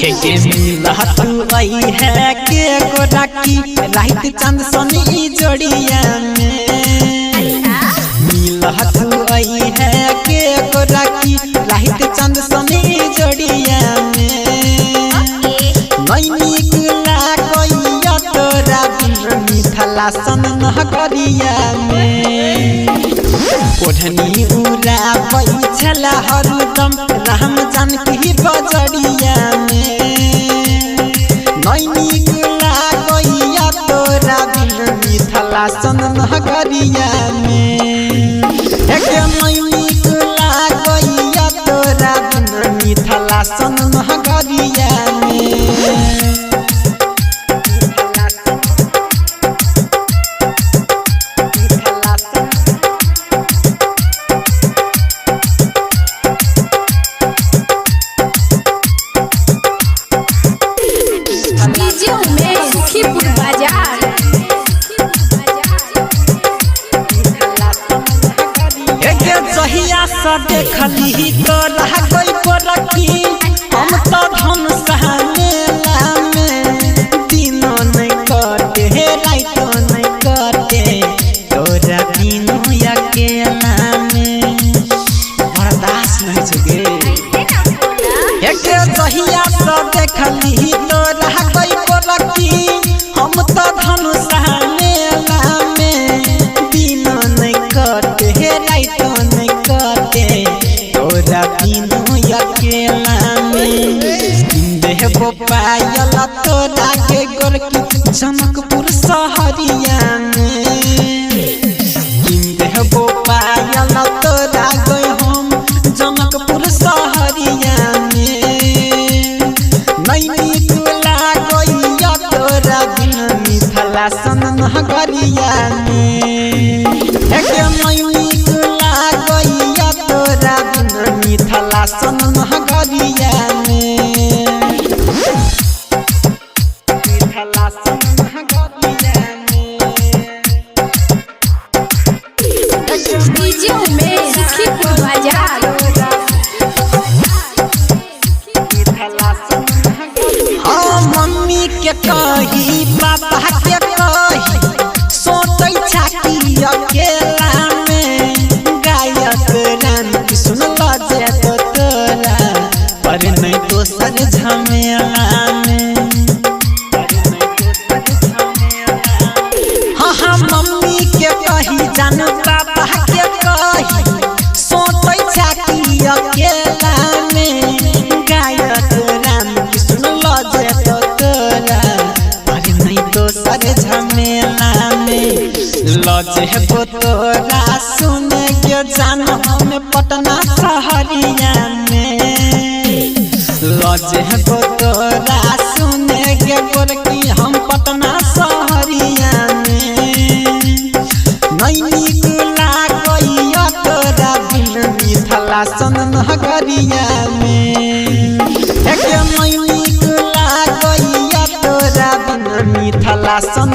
के मिला तू आई है के गोराकी रात चांद सोनी जोड़िया में मिला तू आई है के गोराकी रात चांद सोनी जोड़िया में नैनी गुला कोइया तोरा बिन मिथला सन नगरिया में ओढ़नी उड़ा बैठला हरदम राम जानकी बजड़िया में नैनी गुला कोइया तोरा बिन मिथला सन नगरिया में एक नैनी गुला कोइया तोरा बिन मिथला सन नगरिया में देखली तो रह गई गोरकी हम तो धन सहमेला में दिनों नहीं कटे रातों नहीं कटे तोरा बिनु अकेला में बर्दाश्त नहीं छगे एक जहिया से देखली तो रह गई गोरकी हम तो धन सहमेला में दिनों नहीं कटे रातों नहीं तोरा बिनु अकेला में देहबो पायल तोरा के गोरकी जनकपुर शहरिया में देहबो पायल तोरा गए हम जनकपुर शहरिया में नैनी गुला गइया तोरा बिनु मिथला सन नगरिया में एक नैनी गुला गइया तोरा बिनु मिथला सन नगरिया में मिथला सन नगरिया में डीजे में सुखीपुर बाजार मिथला सन नगरिया मम्मी के कही पापा के कही सोतै छाकी अकेला में गायक राम की सुन लजे तो तोरा पर नहीं दोसर झमेला में हाँ मम्मी के कही जानू पापा के कही सोतै छाकी अकेला में गायक राम की सुन लजे तो तोरा पर नहीं दोसर झमेला में लजे को तोरा सुन के जान हम पटना शहरिया में लजे को तोरा सुन के गोरकी हम पटना शहरिया में नैनी गुला गइया तोरा बिन मिथला सन नगरिया में एक नैनी गुला गइया तोरा बिन मिथला सन